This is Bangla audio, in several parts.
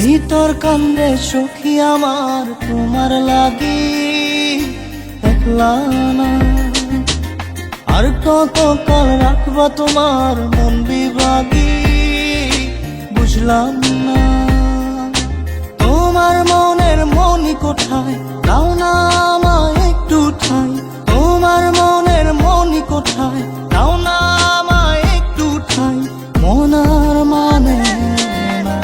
ভিতর কান্দে সখী আমার তোমার লাগি, একলা না। আর কত কাল রাখবা তোমার মন বিভাগী, বুঝলাম না। তোমার মনের মনি কোঠায় দাও না আমায় একটু ঠাই, তোমার মনের মনি কোঠায় দাও না আমায় একটু ঠাই, মনার মানে না।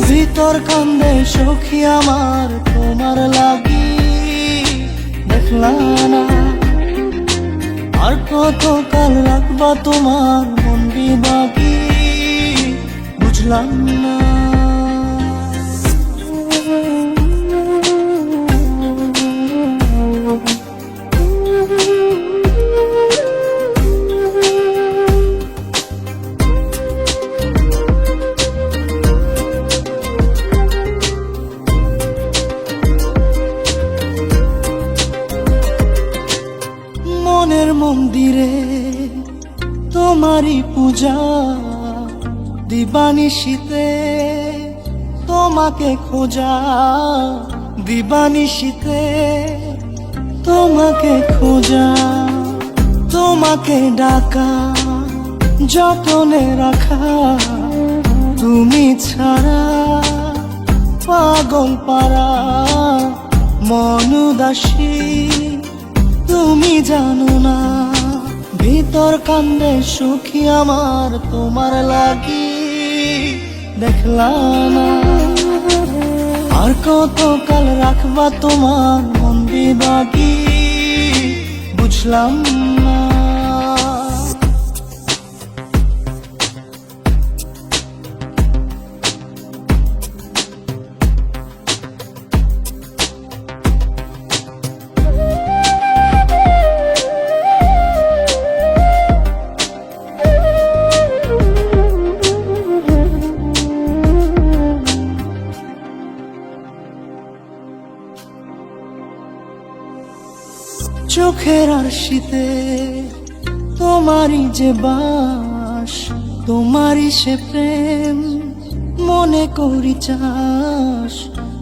ভিতর কান্দে সখী আমার তোমার লাগি, দেখলা না। আর কত কাল রাখবা তোমার মন বিভাগী, বুঝলাম না। মনের মন্দিরে তোমারই পূজা, দিবানিশীতে তোমাকে খোঁজা, দিবানিশীতে তোমাকে খোঁজা, তোমাকে ডাকা, যতনে রাখা, তুমি ছাড়া পাগল পারা মন উদাসী, তুমি জানো না। ভিতর কান্দে সখী আমার তোমার লাগি, দেখলা না। আর কত কাল রাখবা তোমার মন বিভাগী, বুঝলাম না। চোখের আরশিতে তোমারই যে বাস, তোমারই সে প্রেম মনে করি চাস,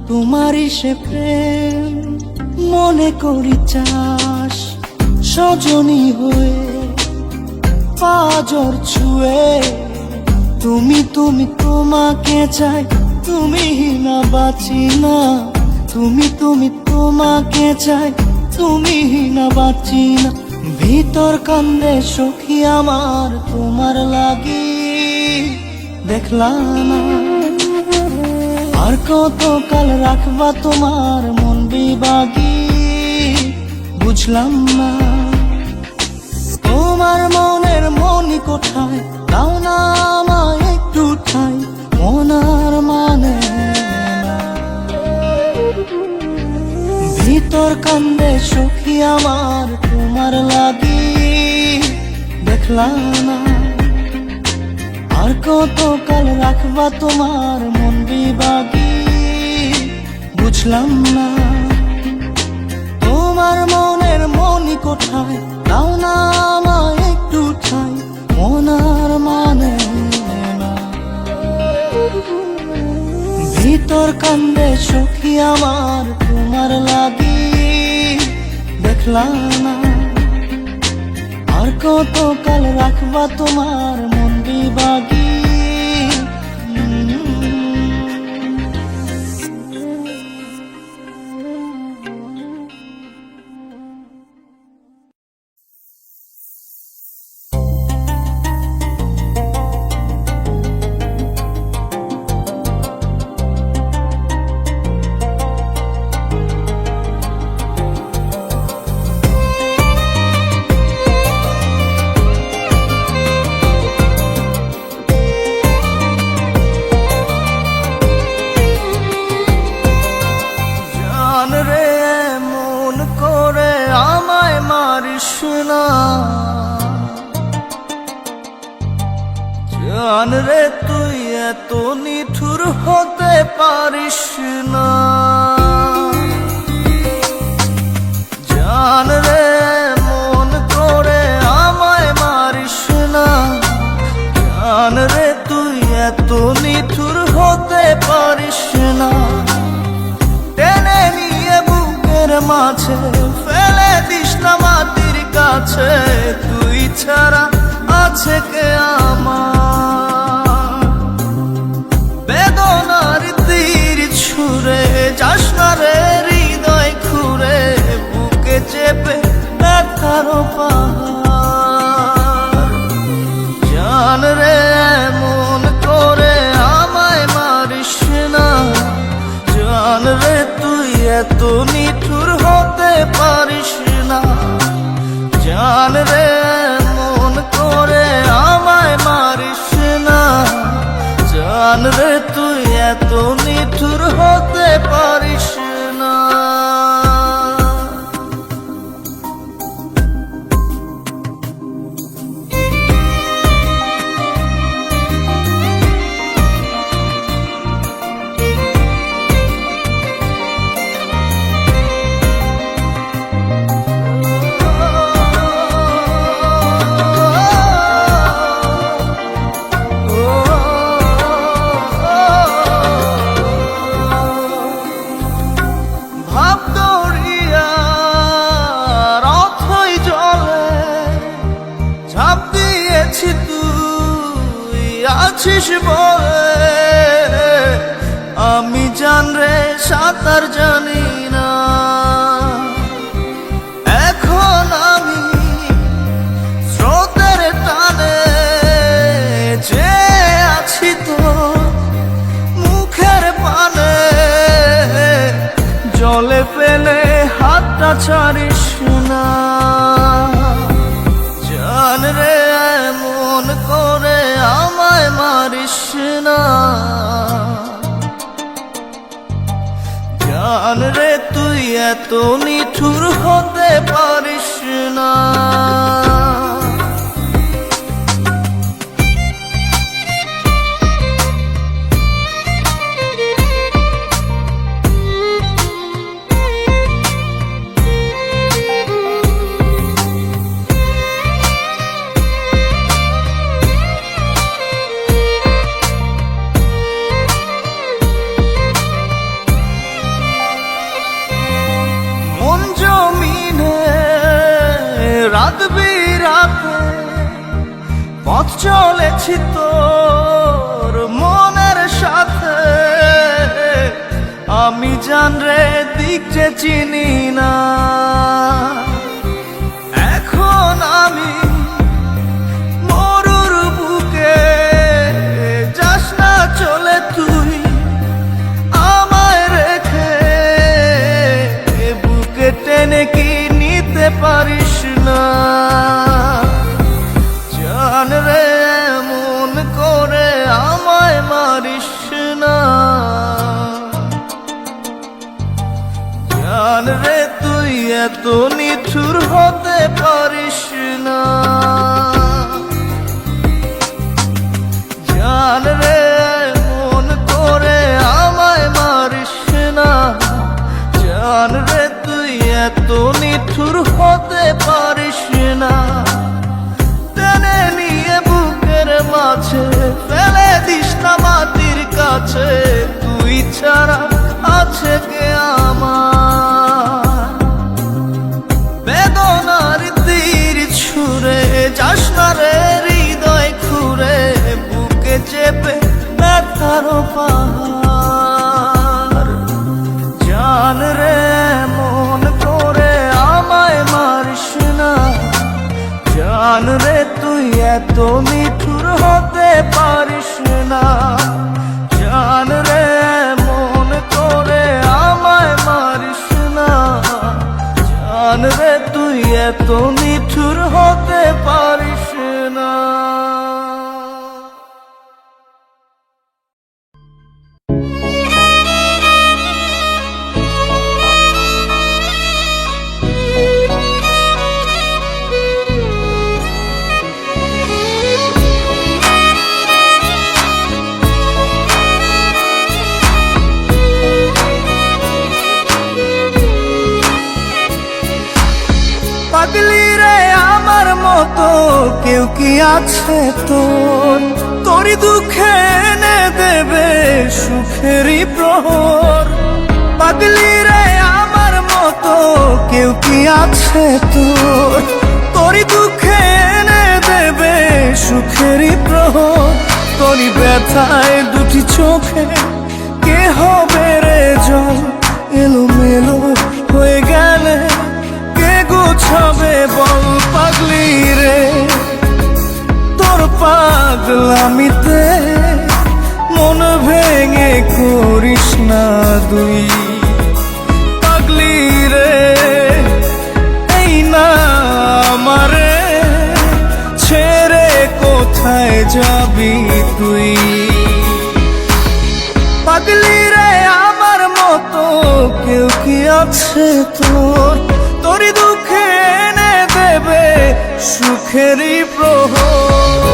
তোমারই সে প্রেম মনে করি চাস। সজনী হয়ে পাজর ছুঁয়ে তুমি তুমি তোমাকে চাই, তুমি না বাঁচি না। তুমি তুমি তোমাকে চাই, তুমি না বাঁচি না। ভিতর কান্দে সখী আমার তোমার লাগি, দেখলা না। আর কত কাল রাখবা তোমার মন বিভাগী, বুঝলাম না। তোমার মনের মনি কোঠায় দাও না আমায় একটু ঠাই, মনার মানে না। ভিতর কান্দে সখী আমার তোমার লাগি, দেখলা না। আর কত কাল রাখবা তোমার মন বিভাগী, বুঝলাম না। তোমার মনের মনি কোঠায় দাও না আমায় একটু ঠাই, মনার মানে না। ভিতর কান্দে সখী আমার তোমার লাগি, দেখলা না। আর কত কাল রাখবা তোমার মন বিভাগী। জান রে তুই এত নিঠুর হতে পারিস না, জান রে মন করে আমায় মারিস না। জান রে তুই এত নিঠুর আছে, তুই ছাড়া আছে কে আমার? বেদনার তীর ছুঁড়ে যাস না রে হৃদয় খুঁড়ে, বুকে চেপে ব্যথার পাহাড়। জান রে এমন করে আমায় মারিস না, জান রে তুই এত নিঠুর হতে পারিস না। জান রে এমন করে আমায় মারিস না, জান রে তুই এত নিঠুর হতে পারিস না। আছিস বলে আমি জান রে সাঁতার জানি না, এখন আমি স্রোতের টানে যে আছি তো মুখের পানে। জলে ফেলে হাতটা ছাড়িস না, জান রে এমন করে আমায় মারিস না। জান রে তুই এত নিঠুর হতে পারিস না। রাত বিরাতে পথ চলেছি তোর মনের সাথে, আমি জান রে দিক যে চিনি না। এখন আমি মরুর বুকে, যাস না চলে তুই আমায় রেখে, বুকে টেনে কি নিতে পারিস না। জান রে এমন করে আমায় মারিস না, জান রে তুই এত নিঠুর হতে পারিস না। জান রে এমন করে আমায় মারিস না, জান রে তুই এত নিঠুর হতে পারিস না। টেনে নিয়ে বুকের মাঝে ফেলে দিস না মাটির কাছে, তুই ছাড়া আছে কে আমার? বেদনার তীর ছুঁড়ে যাস না রে হৃদয় খুঁড়ে, বুকে চেপে ব্যথার পাহাড়। জান রে এমন করে আমায় মারিস না, জান রে তুই এত নিঠুর হতে পারিস না। জান রে এমন করে আমায় মারিস না, জান রে তুই এত নিঠুর হতে পারিস না। পাগলি রে আমার মতো কেউ কি আছে তোর? তোরই দুঃখে এনে দেবে সুখেরই প্রহর। পাগলি রে আমার মতো কেউ কি আছে তোর? তোরই তোরই ব্যথায় দুটি চোখে কে হবে রে জল এলোমেলো হয়ে গেলে কে গোছাবে বল পাগলি রে তোর পাগলামিতে মন ভেঙে করিস না দুই পাগলি রে এই না আমারে ছেড়ে কোথায় যাবি তুই পাগলি রে আমার মতো কেউ কি আছে তোর তোরই দুঃখে এনে দেবে সুখেরই প্রহর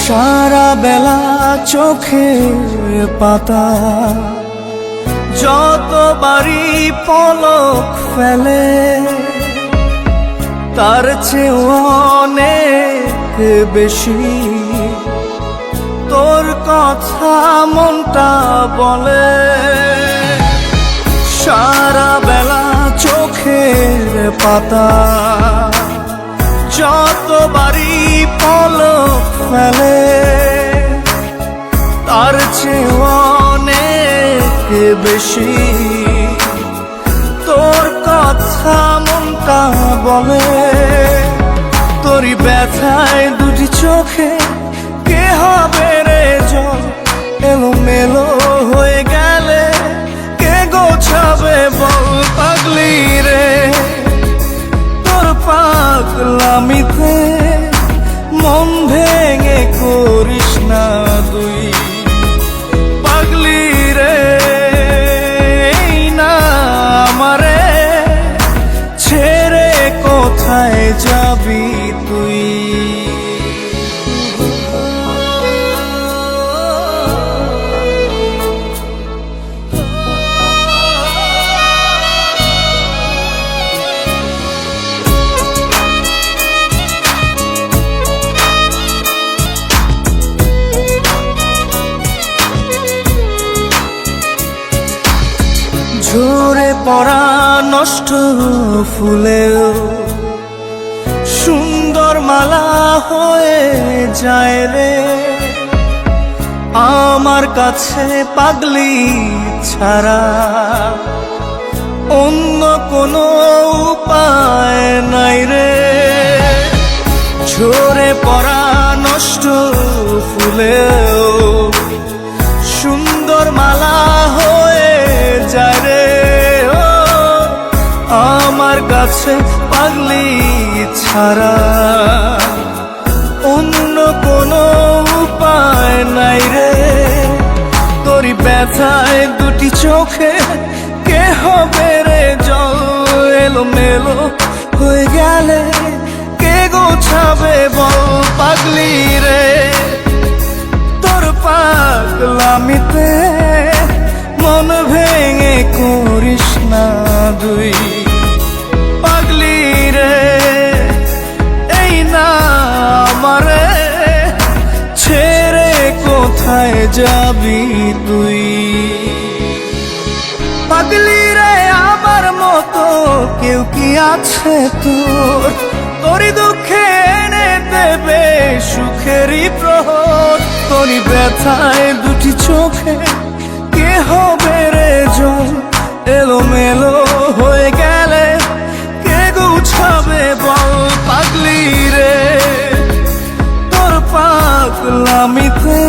সারা বেলা চোখের পাতা যতবারই পলক ফেলে তার চেয়ে অনেক বেশি তোর কথা মনটা বলে সারা বেলা চোখের পাতা যতবারই পলক ফেলে তার চেয়ে অনেক বেশি তোর কথা মনটা বলে তোরই ব্যথায় দুটি চোখে কে হবে রে জল এলোমেলো হয়ে গেলে কে গোছাবে বল পাগলি রে তোর পাগলামিতে মন ভেঙে করিস না দুই পাগলি রে এই না আমারে ছেড়ে কোথায় যাবি তুই ঝরে পড়া নষ্ট ফুলেও সুন্দর মালা হয়ে যায় রে আমার কাছে পাগলি ছাড়া অন্য কোনো উপায় নাই রে ঝরে পড়া নষ্ট ফুলেও সুন্দর মালা হয়ে যায় রে ও আমার কাছে পাগলি ছাড়া অন্য কোনো উপায় নাই রে তোরই ব্যথায় দুটি চোখে কে হবে রে জল এলোমেলো হয়ে গেলে কে গোছাবে বল পাগলি রে তোর পাগলামিতে মন ভেঙে করিস না দুই পাগলি রে এই না আমারে ছেড়ে কোথায় যাবি তুই পাগলি রে আমার মতো কেউ কি আছে তোর তোরই দুঃখে এনে দেবে সুখেরই প্রহর তোরই ব্যথায় দুটি চোখে কে হবে রে জল এলোমেলো হয়ে গেলে কে গুছাবে বল পাগলি রে তোর পাগলামিতে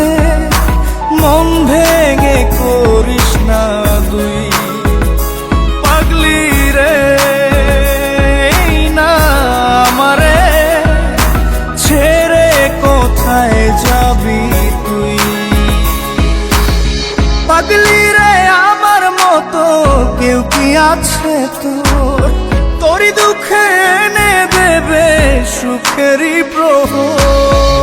মন ভেঙে করিস না দুই পাগলি রে এই না আমারে ছেড়ে কোথায় যাবি তুই পাগলি রে আমার মতো কেউ কি আছে তোর তোরই দুঃখে এনে দেবে সুখেরই প্রহর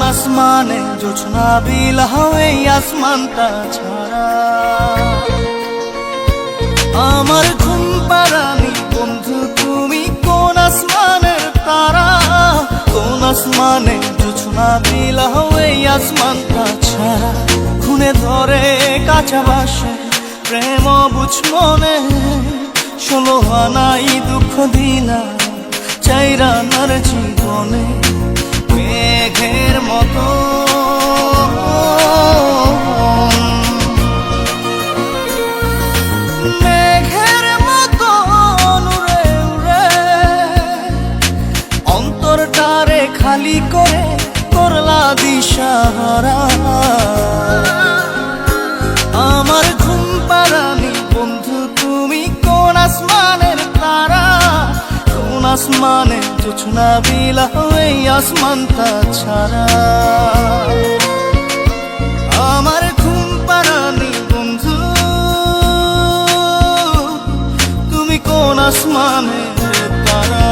আসমানে জোছনা বিলাহ এই আসমানটা ছাড়া আমার ঘুম পাড়ানি বন্ধু তুমি কোন আসমানের তারা কোন আসমানে জোছনা বিলাহ এই আসমানটা ছাড়া খুনে ধরে কাঁচা বাসে প্রেম বুঝ মনে 16 আনাই দুঃখ দিলা চাইরা নার জীবনে মেঘের মতো মেঘের মতো উড়ে উড়ে অন্তরটারে খালি করে করলা দিশাহারা আমার ঘুম পাড়ানি বন্ধু তুমি কোন আসমানের তারা কোন আসমানে জোছনা বিলাহ এই আসমানটা ছাড়া আমার ঘুম পাড়ানি বন্ধু তুমি কোন আসমানের তারা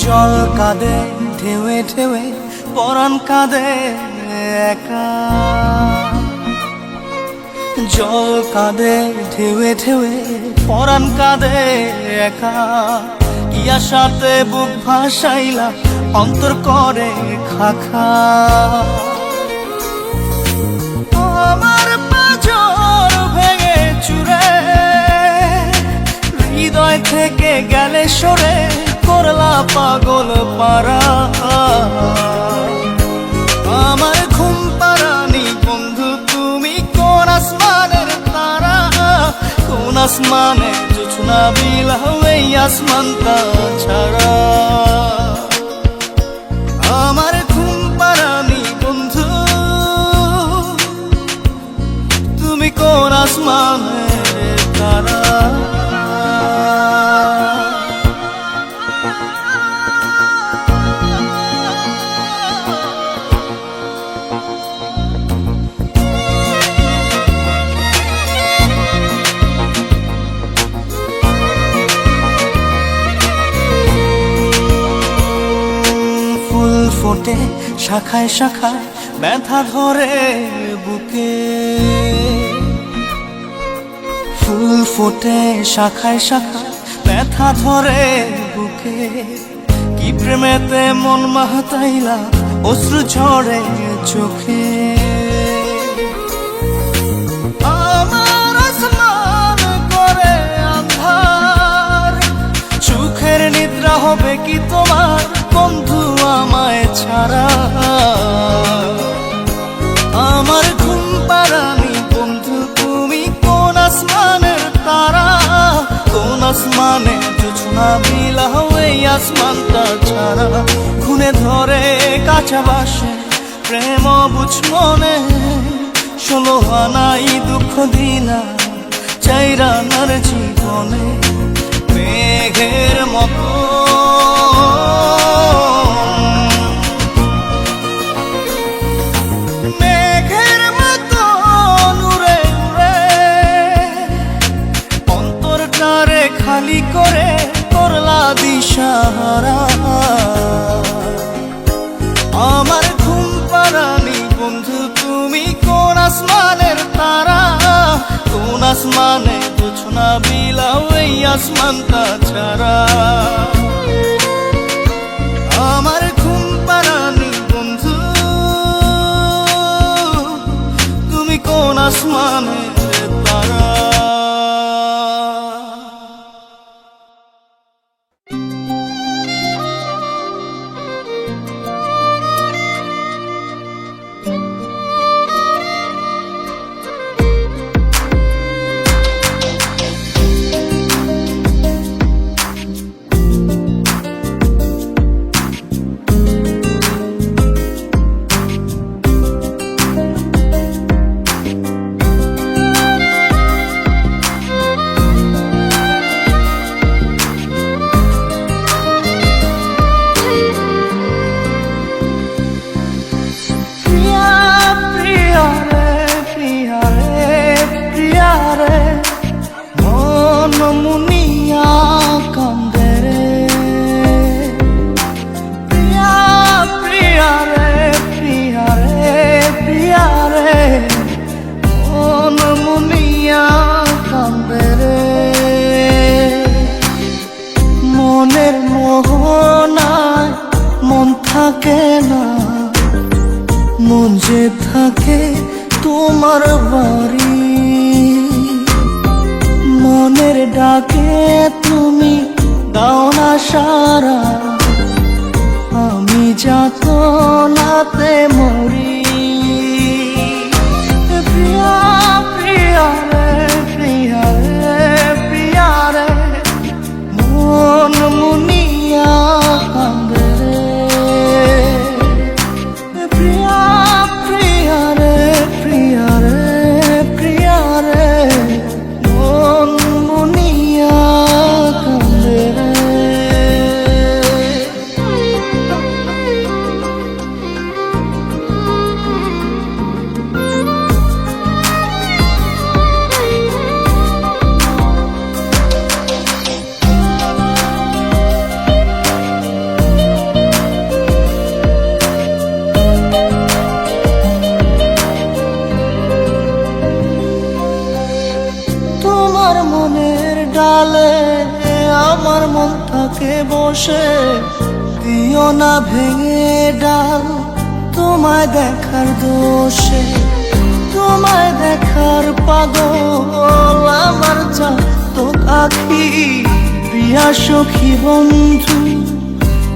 জল কাঁদে ঢেউে ঢেউে পরাণ কাঁদে একা জল কাঁদে ঢেউে ঢেউে পরাণ কাঁদে একা কি আশাতে বুক ভাসাইলা অন্তর করে খাখা আমার পাঁজর ভেঙে চুরে হৃদয় থেকে গেলে সরে করলা পাগল পারা আমার ঘুম পাড়ানি বন্ধু তুমি কোন আসমানের তারা কোন আসমানে জোছনা বিলাহ এই আসমানটা ছাড়া আমার ঘুম পাড়ানি বন্ধু তুমি কোন আসমানের তারা ফোটে শাখায় শাখায় ব্যথা ধরে বুকে ফুল ফোটে শাখায় শাখায় ব্যথা ধরে বুকে কি প্রেমেতে মন মাহাতাইলা অশ্রু ঝরে চোখে আমার আসমান করে আন্ধার চোখের নিদ্রা হবে কি তোমার বন্ধু আমায় ছাড়া আমার ঘুম পাড়ানি বন্ধু তুমি কোন আসমানের তারা কোন আসমানে জোছনা বিলাহ এই আসমানটা ছাড়া খুনে ধরে কাঁচা বাসে প্রেম বুঝ মনে 16 আনাই দুঃখ দিলা চাইরা নার জীবনে মেঘের মতো মেঘের মতো উড়ে উড়ে অন্তরটারে খালি করে করলা দিশাহারা আমার ঘুম পাড়ানি বন্ধু তুমি কোন আসমানের তারা কোন আসমানে জোছনা বিলাহ এই আসমানটা ছাড়া আমার ঘুম পাড়ানি বন্ধু তুমি কোন আসমানের তারা মোহনায় মন থাকে না, মন যে থাকে তোমার বাড়ি। মনের ডাকে তুমি দাও না সারা, আমি যাতনাতে মরি। প্রিয়া প্রিয়া রে, প্রিয়া রে, প্রিয়া রে, মন মুনিয়া কান্দে রে। প্রিয়া প্রিয়া রে, প্রিয়া রে, প্রিয়া রে, মন মুনিয়া কান্দে রে। তোমার মনের ডালে আমার মন থাকে বসে, দিও না ভেঙে ডাল তোমায় দেখার দোষে। তোমায় দেখার পাগল আমার চাতক আখি, প্রিয়া সখী বন্ধু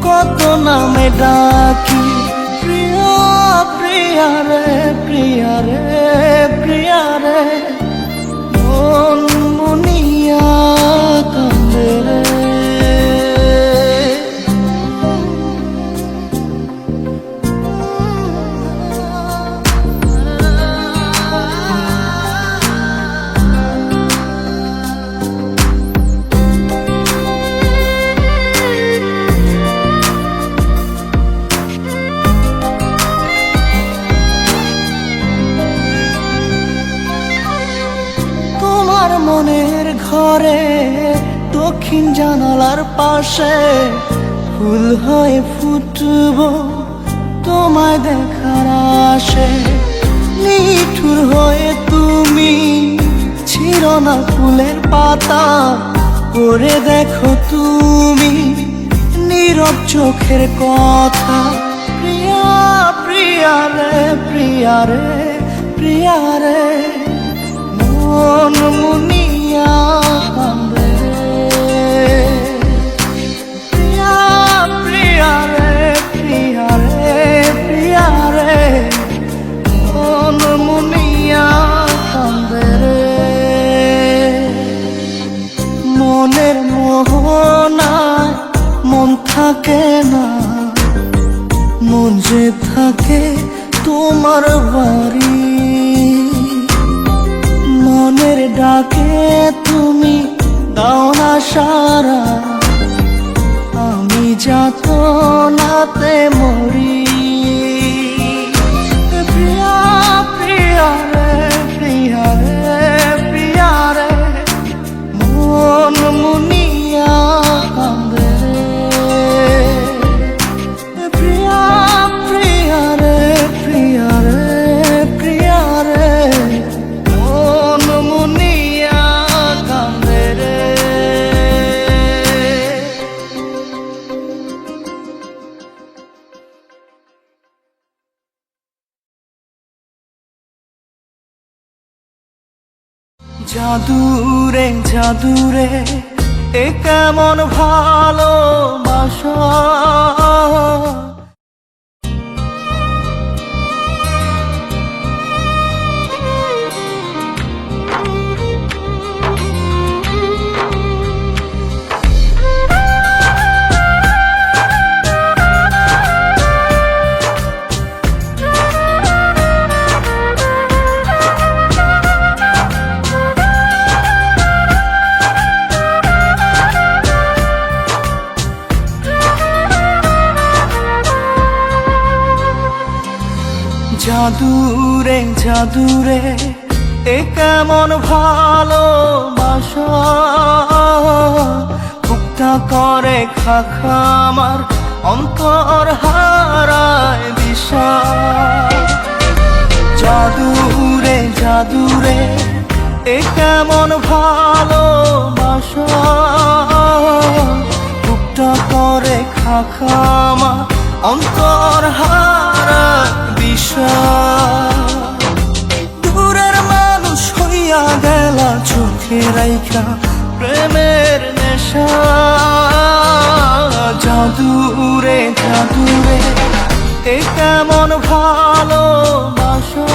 কত নামে ডাকি। প্রিয়া প্রিয়া রে, প্রিয়া রে, প্রিয়া রে, মন মুনিয়া কান্দে রে। তোমার মনের ঘরে দক্ষিণ জানালার পাশে ফুল হয়ে ফুটব তোমায় দেখার আশে। নিঠুর হয়ে তুমি ছিঁড়ো না ফুলের পাতা, করে দেখো তুমি নীরব চোখের কথা। প্রিয়া প্রিয়া রে, প্রিয়া রে, প্রিয়া রে, মন মুনিয়া কান্দে রে। প্রিয়া প্রিয়া রে, প্রিয়া রে, প্রিয়া রে, মন মুনিয়া কান্দে রে। মনের মোহনায় মন থাকে না, মন যে থাকে তোমার বাড়ি। মনের ডাকে তুমি দাও না সারা, আমি যাতনাতে মরি। প্রিয়া প্রিয়া রে, প্রিয়া রে, প্রিয়া রে, মন মুনিয়া কান্দে রে। প্রিয়া প্রিয়া রে, প্রিয়া রে, প্রিয়া রে, মন মুনিয়া কান্দে রে। জাদুরে জাদুরে এ কেমন ভালোবাসা, জাদুরে জাদুরে এ কেমন ভালোবাসা, বুকটা করে খাখা আমার অন্তর হারায় বিষাদ। জাদুরে জাদুরে এ কেমন ভালোবাসা, বুকটা করে খাখামা অন্তর হারা দিশা। দূরের মানুষ হইয়া গেলা চোখে রাইখা প্রেমের নেশা। জাদুরে জাদুরে এ কেমন ভালোবাসা,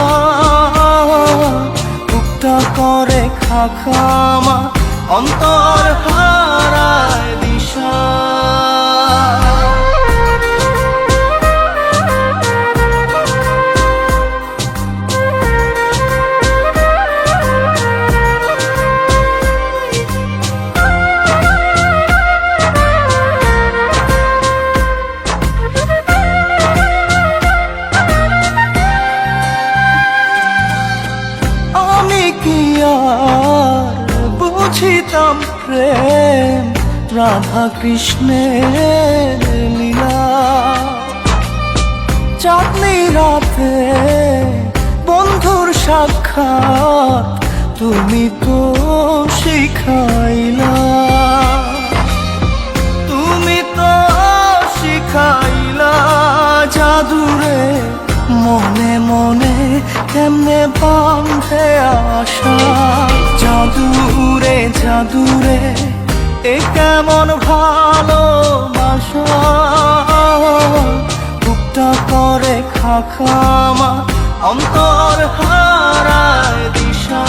বুকটা করে খাখামা অন্তর হারায় দিশা। আমি কি আর বুঝিতাম প্রেম রাধা কৃষ্ণের লীলা। চাঁদনি রাতে বন্ধুর সাক্ষাৎ তুমি তো শিখাইলা, তুমি তো শিখাইলা। জাদুরে মনে মনে কেমনে বাঁধে আশা। জাদুরে জাদুরে এ কেমন ভালোবাসা, বুকটা করে খাখামা অন্তর হারায় দিশা।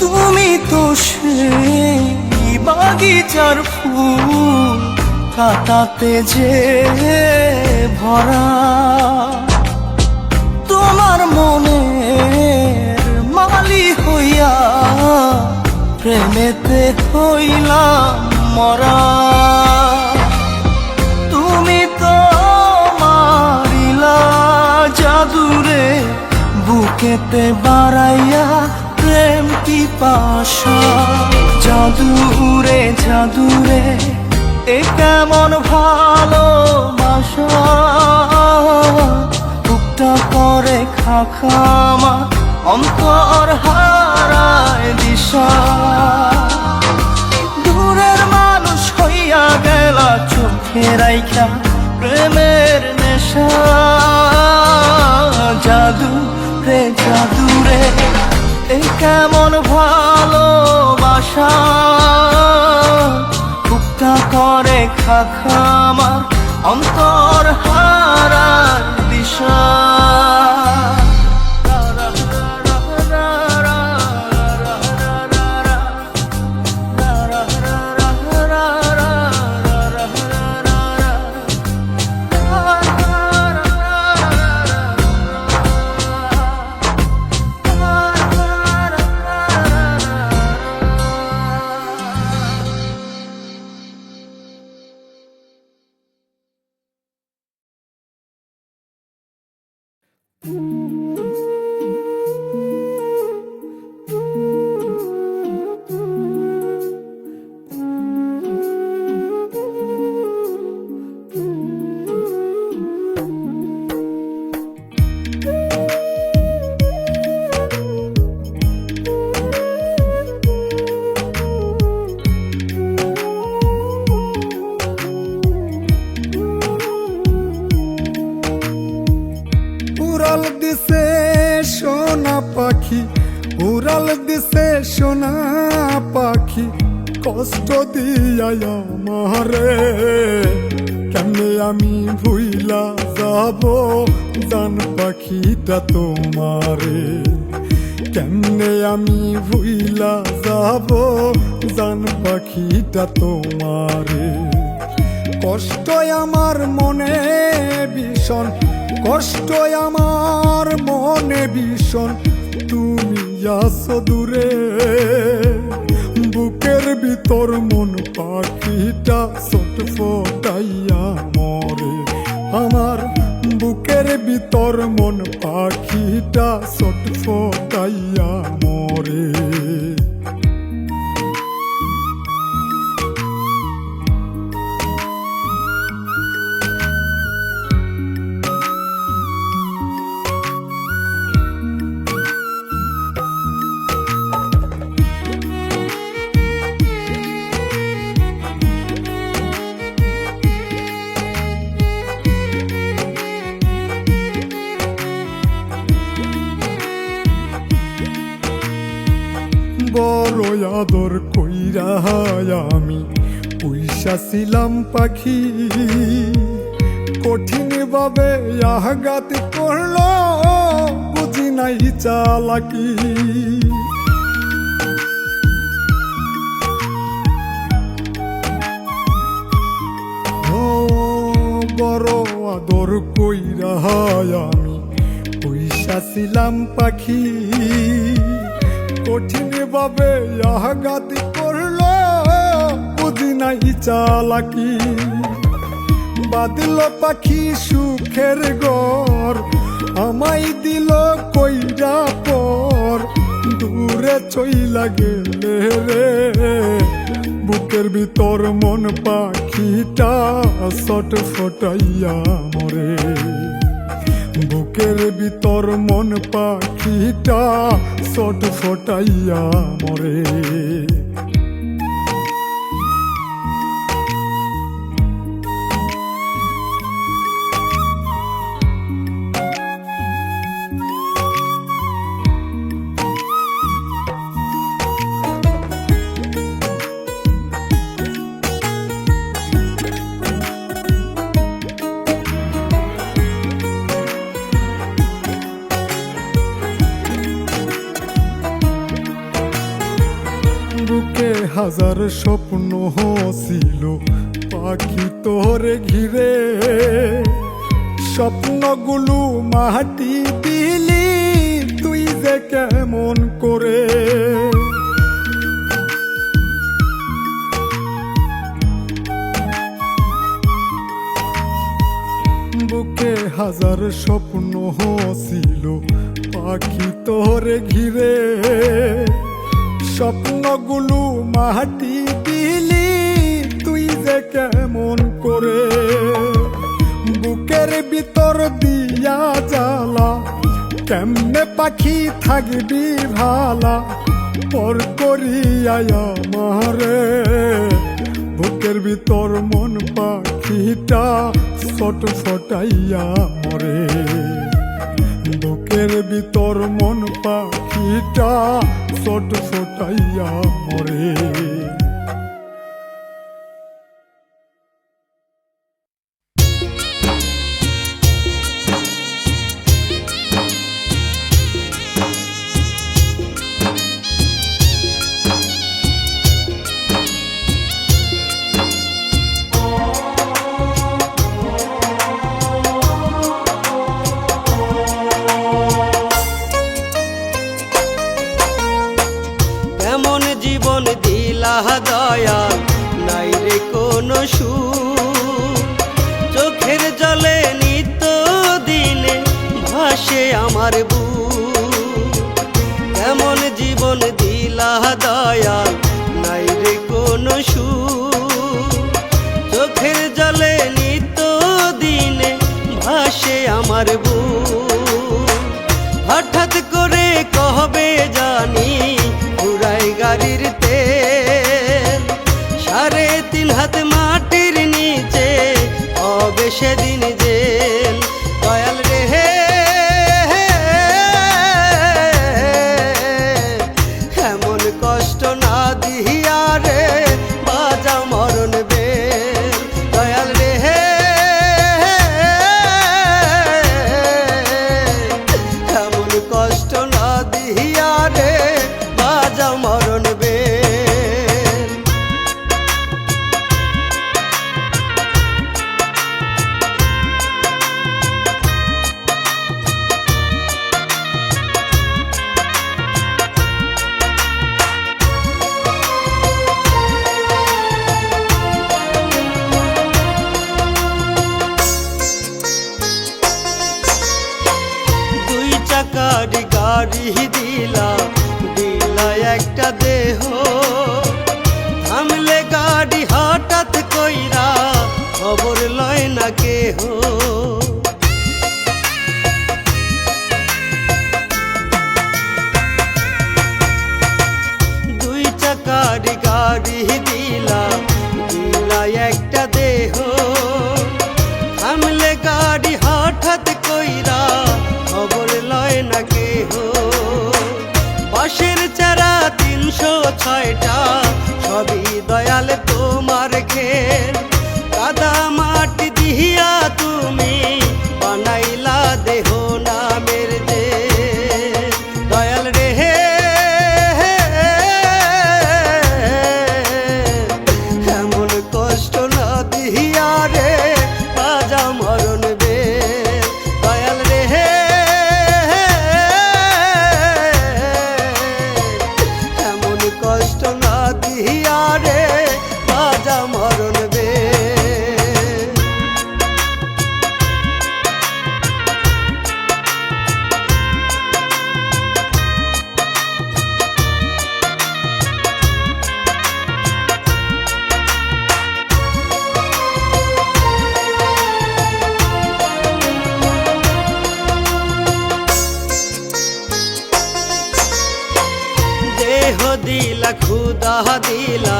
তুমি তো সেই বাগিচার ফুল, কাটাতে যে ভরা। তোমার মনের মালি হইয়া প্রেমেতে হইলাম মরা। তুমি তো মারিলা জাদুরে বুকেতে বাড়াইয়া প্রেম পিপাসা। জাদুরে জাদুরে এ কেমন ভালোবাসা, বুকটা করে খাখামা অন্তর হারায় দিশা। দূরের মানুষ হইয়া গেলা চোখে রাইখা প্রেমের নেশা। জাদুরে জাদুরে এ কেমন ভালোবাসা, বুকটা করে খাখামা অন্তর হারায় দিশা। উড়াল দিছে সোনা পাখি, উড়াল দিছে সোনা পাখি, কষ্ট দিয়া আমারে। কেমনে আমি ভুইলা যাব জান পাখিটা তোমারে। কেমনে আমি ভুইলা যাব জান পাখিটা তোমারে। কষ্ট আমার মনে ভীষণ, কষ্ট আমার মনে ভীষণ, তুমি আছো দূরে। বুকের ভিতর ভিতর মন পাখিটা ছটফটাইয়া মরে, আমার বুকের ভিতর মন পাখিটা ছটফটাইয়া মরে। বড় আদর কইরা আমি পয়সা ছিলাম পাখি, কঠিন ভাবে আঘাত করলো বুঝি নাই চালাকি। ও বড় আদর কইরা আমি পয়সা ছিলাম পাখি, কঠিন ভাবে আঘাত করলো বুঝি নাই চালাকি। বাঁধল পাখি সুখের ঘর, আমায় দিল কইরা পর, দূরে চইলা গেলে রে বুকের ভিতর মন পাখিটা ছটফটাইয়া মরে। বুকের ভিতর মন পাখিটা ছটফটাইয়া মরে। বুকে হাজার স্বপ্ন ছিল পাখি তোরে ঘিরে, স্বপ্নগুলো মাটি দিলি তুই যে কেমন করে। বুকে হাজার স্বপ্ন ছিল পাখি তোরে ঘিরে, স্বপ্নগুলো মাটি দিলি তুই যে কেমন করে। বুকের ভিতর দিয়া জ্বালা কেমনে পাখি থাকবি ভালা, পর করিয়া আমারে বুকের ভিতর মন পাখিটা ছটফটাইয়া মরে। বুকের ভিতর মন পাখিটা ছটফটাইয়া মরে। দয়াল নাই রে কোনো সুখ, চোখের জলে নিত্য দিনে ভাসে আমার বুক। এমন জীবন দিলা দয়াল নাই রে কোনো সুখ, চোখের জলে নিত্য দিনে ভাসে আমার বুক। হঠাৎ করে কহবে জানি ঘুরাই গাড়ির তেল, 3.5 হাত মাটির নিচে হবে সেদিন জেল। দয়াল রে হে এমন কষ্ট না দিহিয়া রে বাজা মরণ বেল। দয়াল রে হে এমন কষ্ট না দিহিয়া রে বাজা মরণ বেল। গাড়ি দিলা দিলা একটা দেহ, থামলে গাড়ি হঠাৎ কইরা খবর লয় না কেহ। দুই চাকার গাড়ি দিলা দিলা একটা দেহ, থামলে গাড়ি হঠাৎ কইরা খবর লয় না কেহ। বাঁশের চারা ৩০৬টা সবই দয়াল তোমার খেল, কাদা মাটি দিহিয়া তুমি বানাইলা দেহ নামের যে দয়াল রে। এমন কষ্ট না দিহিয়া রে রাজা মরণ বে দয়াল রে। এমন কষ্ট না দিহিয়া রে রাজা মরণ বে। দেহ দিলা খুদা দিলা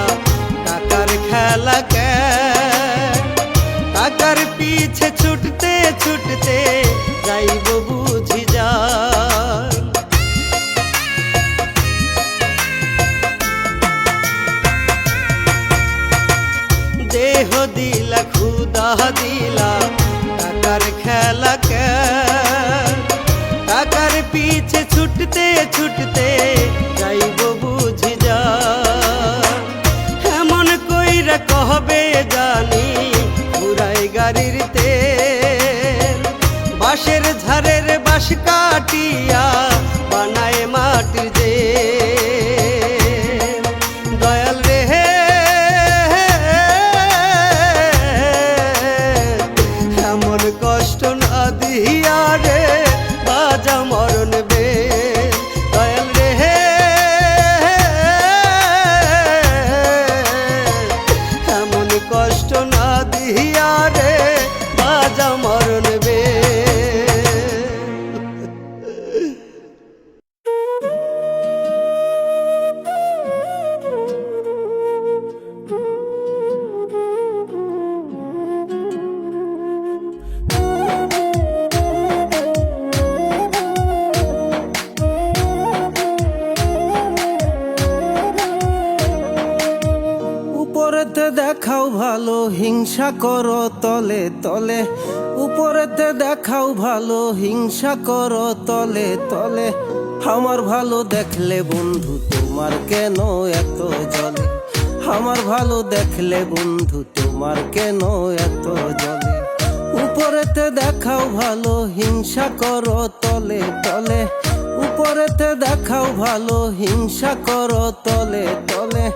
টাকার খেলা কে, টাকার পিছে ছুটতে ছুটতে যাইব বুঝি যান। দেহ দিলা খুদা দিলা টাকার খেলা কে, টাকার পিছে ছুটতে ছুটতে যাইব বুঝি যা। এমন কইরা কহবে জানি পুরাই গাড়ির তেল, বাঁশের ঝাড়ের বাঁশ কাটিয়া বানায় মাটির যে দয়াল রে। এমন কষ্ট না দিহিয়া রে বাজা মরণ বে দয়াল রে। এমন কষ্ট না দিহিয়া রে বাজা মরণ বে। উপরেতে দেখাও ভালো হিংসা করো তলে তলে, উপরেতে দেখাও ভালো হিংসা করো তলে তলে। আমার ভালো দেখলে বন্ধু তোমার কেন এত জলে, আমার ভালো দেখলে বন্ধু তোমার কেন এত জলে। উপরেতে দেখাও ভালো হিংসা করো তলে তলে, উপরেতে দেখাও ভালো হিংসা করো তলে তলে।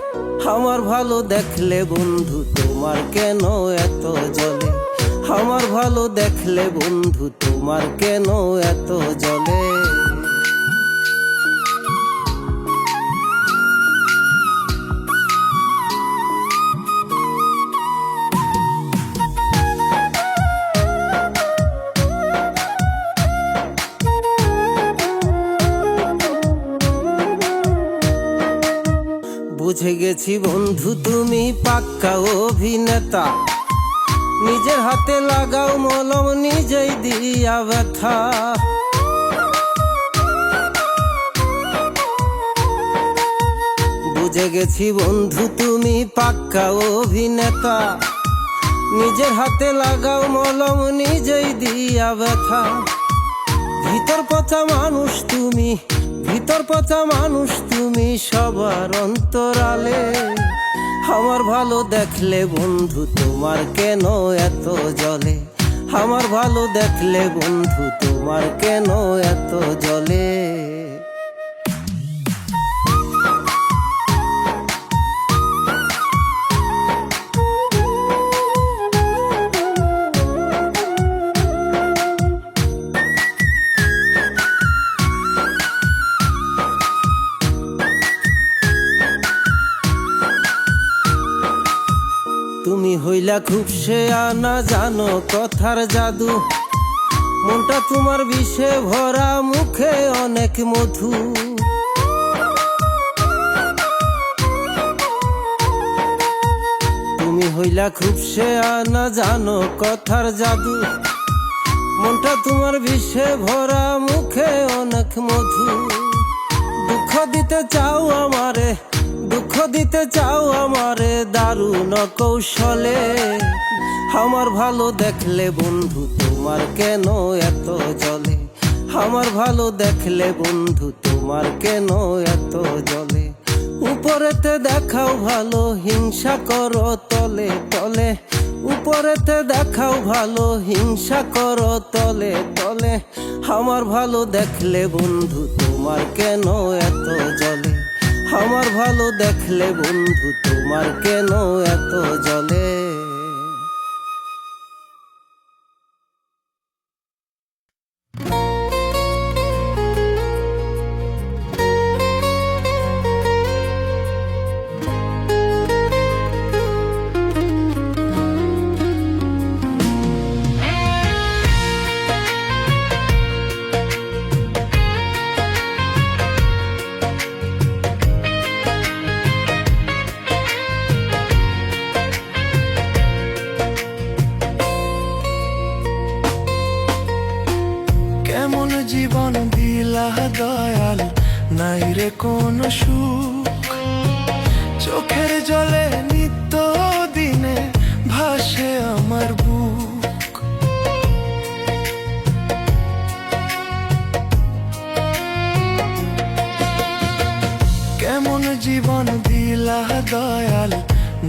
আমার ভালো দেখলে বন্ধু তোমার কেন এত জলে, আমার ভালো দেখলে বন্ধু তোমার কেন এত জলে। বুঝে গেছি বন্ধু তুমি পাক্কা অভিনেতা, নিজের হাতে লাগাও মলম নিজেই দিয়া ব্যথা। বুঝে গেছি বন্ধু তুমি পাক্কা অভিনেতা, নিজের হাতে লাগাও মলম নিজেই দিয়া ব্যথা। ভিতর পচা মানুষ তুমি, ভিতর পচা মানুষ তুমি সবার অন্তরালে। আমার ভালো দেখলে বন্ধু তোমার কেন এত জলে, আমার ভালো দেখলে বন্ধু তোমার কেন এত জলে। তুমি হইলা খুব শেয়ানা, জানো কথার জাদু। মনটা তোমার বিষে ভরা, মুখে অনেক মধু। তুমি হইলা খুব শেয়ানা, জানো কথার জাদু। মনটা তোমার বিষে ভরা, মুখে অনেক মধু। দুঃখ দিতে চাও আমারে, দুঃখ দিতে চাও আমারে দারুণ কৌশলে। আমার ভালো দেখলে বন্ধু তোমার কেন এত জ্বলে? আমার ভালো দেখলে বন্ধু তোমার কেন এত জ্বলে? উপরেতে দেখাও ভালো, হিংসা করো তলে তলে। উপরেতে দেখাও ভালো, হিংসা করো তলে তলে। আমার ভালো দেখলে বন্ধু তোমার কেন এত জ্বলে? আমার ভালো দেখলে বন্ধু তোমার কেন এত জ্বলে? কেমন জীবন দিলা দয়াল, নাই রে কোন সুখ। চোখের জলে নিত্য দিনে ভাসে আমার বুক। কেমন জীবন দিলা দয়াল,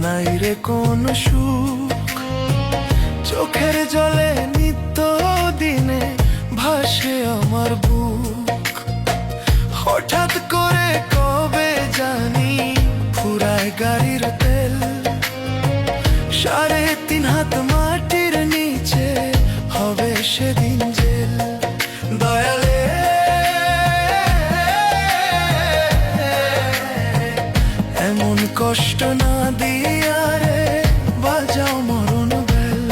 নাই রে কোন সুখ। চোখের জলে নিত্য দিনে ভাসে আমার বুক। হঠাৎ করে কবে জানি ফুরায় গাড়ির তেল। 3.5 হাত মাটির নিচে হবে সেদিন জেল। দয়ালে এমন কষ্ট না দিয়া রে বাজাও মরণ বেল।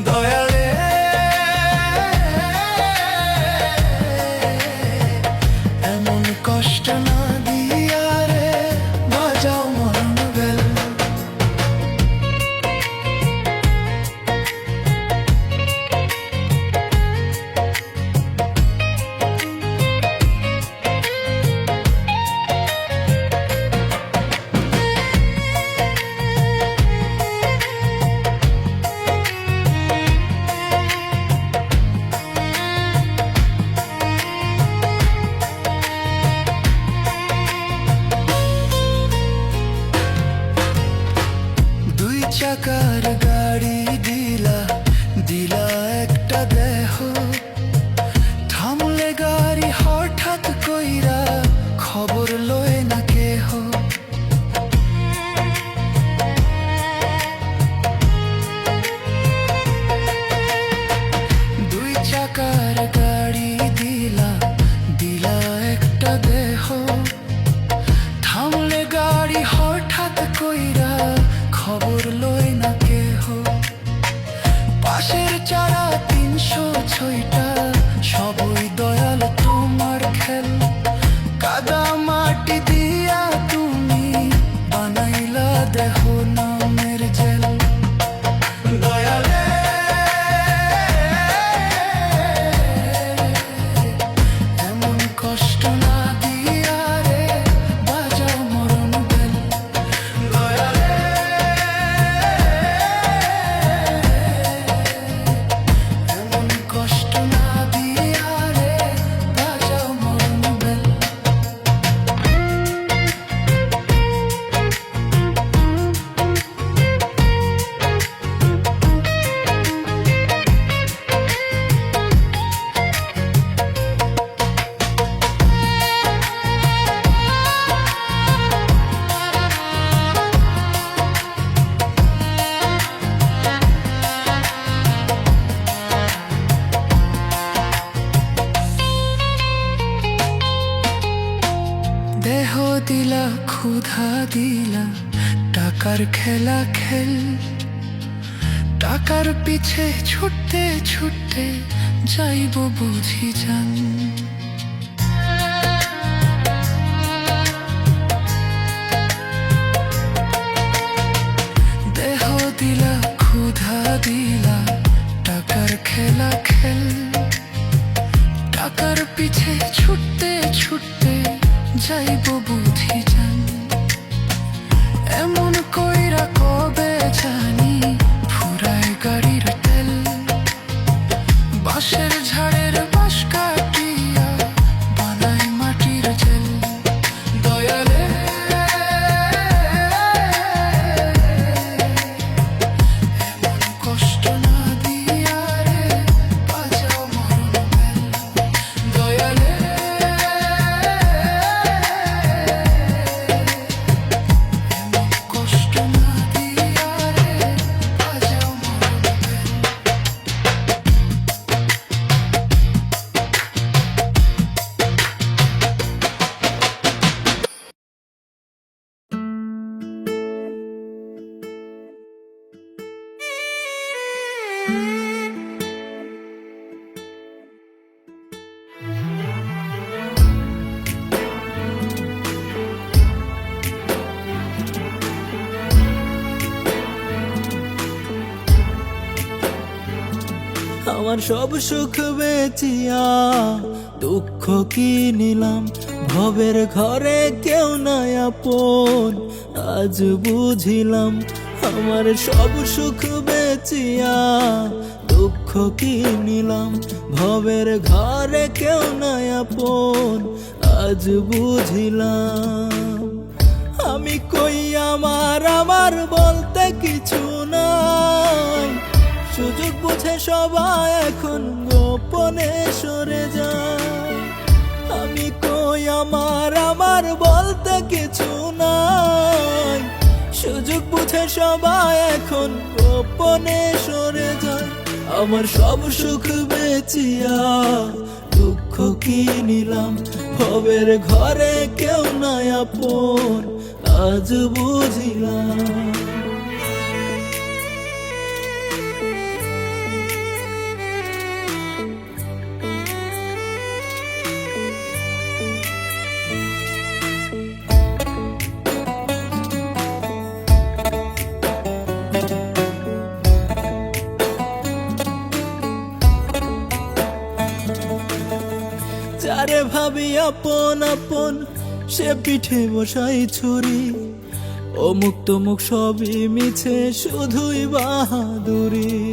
দয়ালে এমন কষ্ট না দিয়া রে বাজাও মরণ বেল। চাকার গাড়ি দিলা, দিলা একটা দেহ। থামলে গাড়ি হঠাৎ কইরা, খবর লয় না কেহ। দুই চাকার গাড়ি দিলা, দিলা একটা দেহ। থামলে গাড়ি হঠাৎ কইরা, খবর লয় না কেহ। পাশের চারা 306টা, সবই দয়াল তোমার খেল। কাদা মাটি দিয়া তুমি বানাইলা দেহ নামের জেল। দয়ালে এমন কষ্ট না দিয়া রে বাজাও মরণ বেল। দয়ালে এমন কষ্ট না দিয়া রে বাজাও মরণ বেল। দেহ দিলা, ক্ষুধা দিলা, টাকার খেলা খেল। টাকার পিছে ছুটতে ছুটতে যাইব বুঝি জান। দেহ দিলা ক্ষুধা দিলা টাকার খেলা খেল, টাকার পিছে ছুটতে ছুটতে যাইব বুঝি জান। এমন কইরা কবে জানি ফুরায় গাড়ির তেল, বাঁশের ঝাড়ের বাঁশ কাটিয়া বানাই মাটির জেল। দয়ালে এমন কষ্ট না দিয়া রে বাজাও মরণ বেল। দয়ালে এমন কষ্ট না দিয়া রে বাজাও মরণ বেল। আমার সব সুখ বেচিয়া দুঃখ কি নিলাম, ভবের ঘরে কেউ নাই আপন আজ বুঝিলাম। আমার সব সুখ বেচিয়া দুঃখ কি নিলাম, ভবের ঘরে কেউ নাই আপন আজ বুঝিলাম। আমি কই আমার আমার বলতে কিছু নাই, সুযোগ বুঝে সবাই এখন গোপনে সরে যায়। আমি কই আমার আমার বলতে কিছু নাই, সুযোগ বুঝে সবাই এখন গোপনে সরে যায়। আমার সব সুখ বেচিয়া দুঃখ কি নিলাম, ভবের ঘরে কেউ নাই আপন আজ বুঝিলাম। যারে ভাবি আপন আপন সে পিঠে বসাই ছুরি, অমুক তমুক সবই মিছে শুধুই বাহাদুরি।